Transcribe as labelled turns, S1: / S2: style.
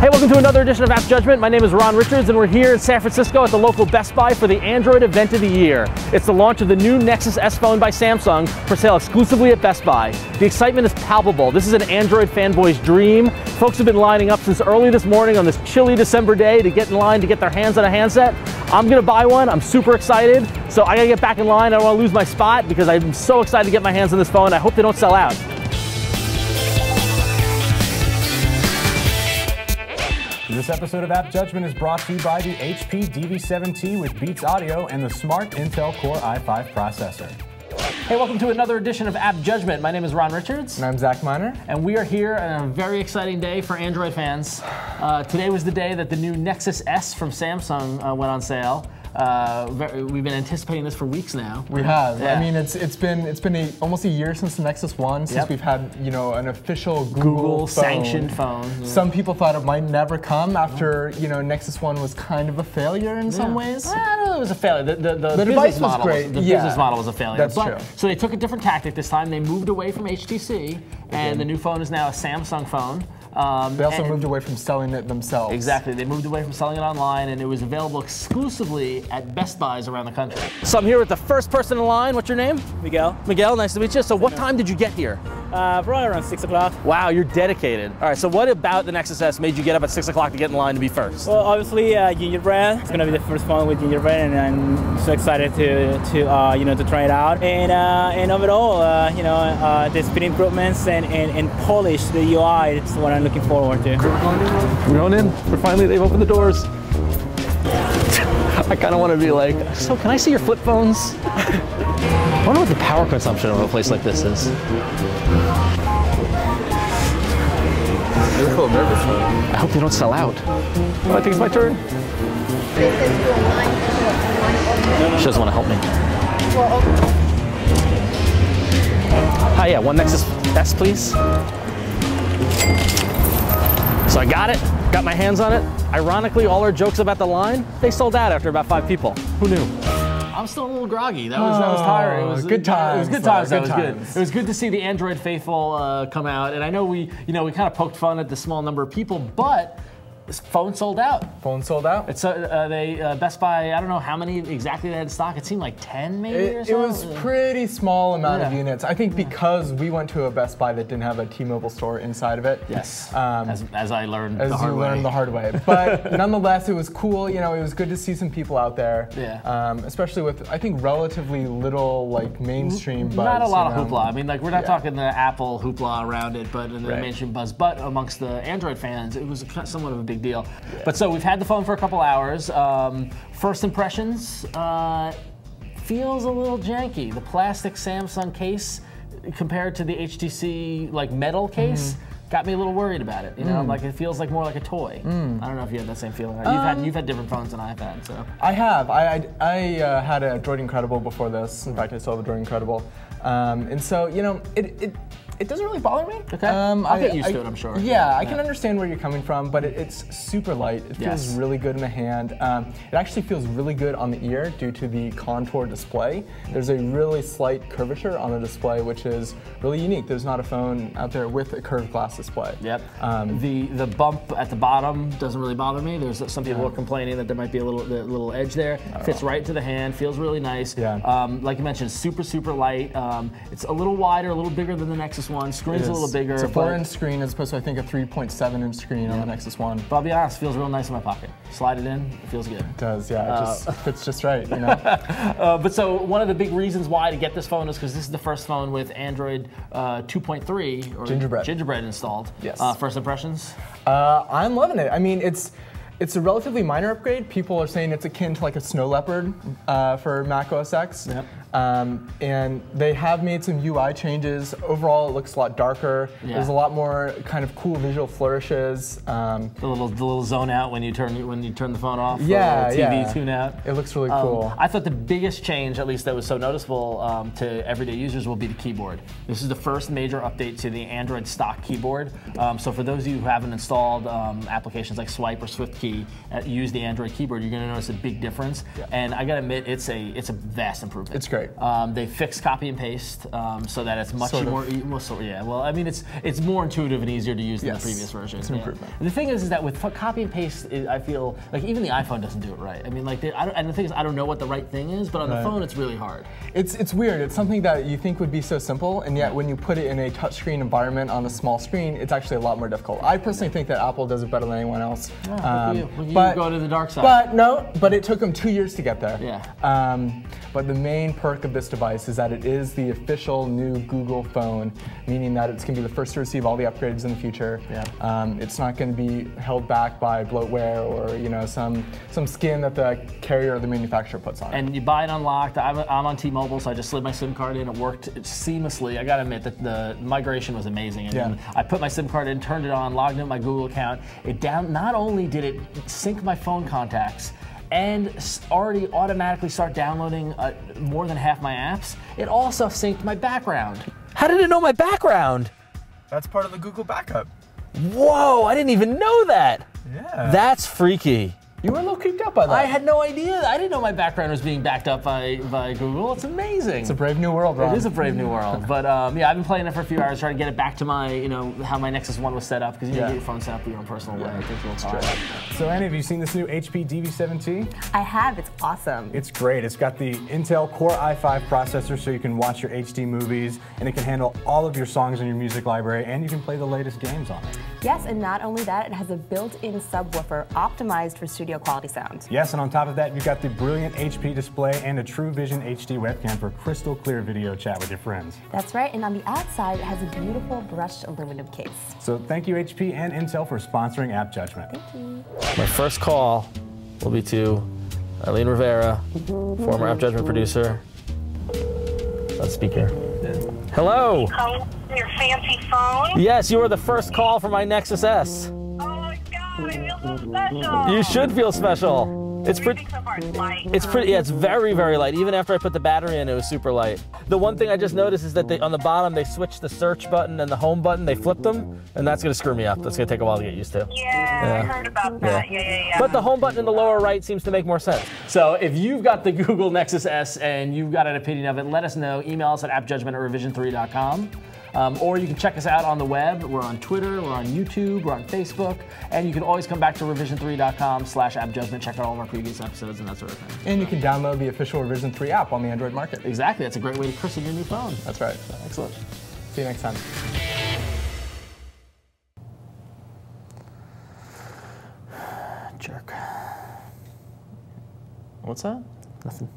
S1: Hey, welcome to another edition of AppJudgment. My name is Ron Richards, and we're here in San Francisco at the local Best Buy for the Android event of the year. It's the launch of the new Nexus S phone by Samsung for sale exclusively at Best Buy. The excitement is palpable. This is an Android fanboy's dream. Folks have been lining up since early this morning on this chilly December day to get in line to get their hands on a handset. I'm gonna buy one. I'm super excited. So I gotta get back in line. I don't wanna lose my spot because I'm so excited to get my hands on this phone. I hope they don't sell out.
S2: This episode of AppJudgment is brought to you by the HP DV7T with Beats Audio and the smart Intel Core i5 processor.
S1: Hey, welcome to another edition of AppJudgment. My name is Ron Richards.
S2: And I'm Zach Miner.
S1: And we are here on a very exciting day for Android fans. Today was the day that the new Nexus S from Samsung went on sale. We've been anticipating this for weeks now.
S2: We have.
S1: Yeah.
S2: I mean, it's been almost a year since the Nexus One, since we've had an official Google
S1: sanctioned phone. Yeah.
S2: Some people thought it might never come after Nexus One was kind of a failure in some ways.
S1: I don't know, it was a failure. The
S2: device was great.
S1: The business model was a failure.
S2: That's true.
S1: So they took a different tactic this time. They moved away from HTC, and the new phone is now a Samsung phone.
S2: They also moved away from selling it themselves.
S1: Exactly, they moved away from selling it online, and it was available exclusively at Best Buys around the country. So I'm here with the first person in line. What's your name?
S3: Miguel.
S1: Miguel, nice to meet you. So what time did you get here?
S3: Probably around 6 o'clock.
S1: Wow, you're dedicated. All right, so what about the Nexus S made you get up at 6 o'clock to get in line to be first?
S3: Well, obviously Gingerbread. It's gonna be the first phone with Gingerbread, and I'm so excited to try it out. And overall, the speed improvements and polish the UI. It's what I'm looking forward to.
S1: We're going in. They've opened the doors. I kind of want to be like, so can I see your flip phones? I wonder what the power consumption of a place like this is.
S2: You're a little nervous, man.
S1: I hope they don't sell out. Oh, I think it's my turn. She doesn't want to help me. Hi, yeah, one Nexus S, please. So I got it, got my hands on it. Ironically, all our jokes about the line, they sold out after about 5 people. Who knew? I'm still a little groggy. That was tiring. It was
S2: good times.
S1: It was good times. That was good.
S2: Times.
S1: It was good to see the Android faithful come out. And I know we kind of poked fun at the small number of people, but this phone sold out.
S2: Phone sold out?
S1: It's Best Buy, I don't know how many exactly they had in stock. It seemed like 10 maybe or so.
S2: It was pretty small amount of units. I think because we went to a Best Buy that didn't have a T-Mobile store inside of it.
S1: Yes, as I learned the hard way.
S2: As you learned the hard way. But nonetheless, it was cool. It was good to see some people out there.
S1: Yeah.
S2: Especially with, I think, relatively little mainstream buzz.
S1: Not a lot of hoopla. I mean, we're not talking the Apple hoopla around it, but in the mainstream buzz. But amongst the Android fans, it was somewhat of a big deal. Yeah. But so we've had the phone for a couple hours. First impressions, feels a little janky. The plastic Samsung case compared to the HTC metal case got me a little worried about it. It feels more like a toy. I don't know if you had that same feeling. You've had different phones than I've had. So
S2: I have. I had a Droid Incredible before this. In fact, I still have a Droid Incredible, and so it doesn't really bother me.
S1: Okay. I'll get used to it, I'm sure.
S2: Yeah, I can understand where you're coming from, but it's super light. It feels really good in the hand. It actually feels really good on the ear due to the contour display. There's a really slight curvature on the display, which is really unique. There's not a phone out there with a curved glass display.
S1: Yep. The bump at the bottom doesn't really bother me. There's some people are complaining that there might be a little edge there. Fits right into the hand. Feels really nice.
S2: Yeah.
S1: Like you mentioned, super light. It's a little wider, a little bigger than the Nexus One. Screen's a little bigger.
S2: It's a 4-inch screen as opposed to, I think, a 3.7-inch screen on the Nexus One.
S1: But I'll be honest, it feels real nice in my pocket. Slide it in, it feels good.
S2: It does, yeah. It just fits just right,
S1: But so one of the big reasons why to get this phone is because this is the first phone with Android 2.3 or Gingerbread installed.
S2: Yes.
S1: First impressions?
S2: I'm loving it. I mean, it's a relatively minor upgrade. People are saying it's akin to a Snow Leopard for Mac OS X. Yep. And they have made some UI changes. Overall, it looks a lot darker. Yeah. There's a lot more kind of cool visual flourishes. The
S1: little zone out when you turn the phone off.
S2: Yeah,
S1: TV tune out.
S2: It looks really cool.
S1: I thought the biggest change, at least that was so noticeable to everyday users, will be the keyboard. This is the first major update to the Android stock keyboard. So for those of you who haven't installed applications like Swipe or SwiftKey, use the Android keyboard, you're going to notice a big difference. Yeah. And I got to admit, it's a vast improvement.
S2: It's great. great.
S1: They fixed copy and paste so that it's much
S2: Sort of.
S1: more. Yeah. Well, I mean, it's more intuitive and easier to use than the previous version.
S2: It's an improvement.
S1: And the thing is that with copy and paste, I feel like even the iPhone doesn't do it right. I mean, like, and the thing is, I don't know what the right thing is, but on the phone, it's really hard.
S2: It's weird. It's something that you think would be so simple, and yet when you put it in a touchscreen environment on a small screen, it's actually a lot more difficult. I personally think that Apple does it better than anyone else.
S1: You go to the dark side.
S2: But it took them 2 years to get there.
S1: Yeah.
S2: But the main perk of this device is that it is the official new Google phone, meaning that it's going to be the first to receive all the upgrades in the future.
S1: Yeah.
S2: It's not going to be held back by bloatware or some skin that the carrier or the manufacturer puts on it.
S1: And you buy it unlocked. I'm on T-Mobile, so I just slid my SIM card in. It worked seamlessly. I gotta admit that the migration was amazing. And then I put my SIM card in, turned it on, logged into my Google account. Not only did it sync my phone contacts and already automatically start downloading more than half my apps, it also synced my background. How did it know my background?
S2: That's part of the Google backup.
S1: Whoa, I didn't even know that.
S2: Yeah.
S1: That's freaky.
S2: You were a little creeped out by that.
S1: I had no idea. I didn't know my background was being backed up by Google. It's amazing.
S2: It's a brave new world, Ron.
S1: It is a brave new world. But yeah, I've been playing it for a few hours, trying to get it back to my, how my Nexus One was set up, because you get your phone set up in your own personal way. It takes a little time.
S4: So Annie, have you seen this new HP DV7T?
S5: I have. It's awesome.
S4: It's great. It's got the Intel Core i5 processor, so you can watch your HD movies, and it can handle all of your songs in your music library, and you can play the latest games on it.
S5: Yes, and not only that, it has a built-in subwoofer optimized for studio quality sound.
S4: Yes, and on top of that, you've got the brilliant HP display and a True Vision HD webcam for crystal clear video chat with your friends.
S5: That's right, and on the outside, it has a beautiful brushed aluminum case.
S4: So thank you, HP and Intel, for sponsoring App Judgment.
S5: Thank you.
S1: My first call will be to Eileen Rivera, former App Judgment producer. Let's speak here. Hello.
S6: Oh, your fancy phone?
S1: Yes, you are the first call for my Nexus S.
S6: Oh my God, I feel so special.
S1: You should feel special. It's pretty.
S6: So far? It's light.
S1: It's pretty. Yeah, it's very, very light. Even after I put the battery in, it was super light. The one thing I just noticed is that on the bottom they switched the search button and the home button. They flipped them, and that's gonna screw me up. That's gonna take a while to get used to.
S6: Yeah, I heard about that. Yeah.
S1: But the home button in the lower right seems to make more sense. So if you've got the Google Nexus S and you've got an opinion of it, let us know. Email us at appjudgment@revision3.com. Or you can check us out on the web. We're on Twitter, we're on YouTube, we're on Facebook, and you can always come back to revision3.com/appjudgment, check out all of our previous episodes and that sort of thing.
S2: And you can download the official Revision 3 app on the Android market.
S1: Exactly, that's a great way to christen your new phone.
S2: That's right.
S1: Excellent.
S2: See you next time.
S1: Jerk. What's that? Nothing.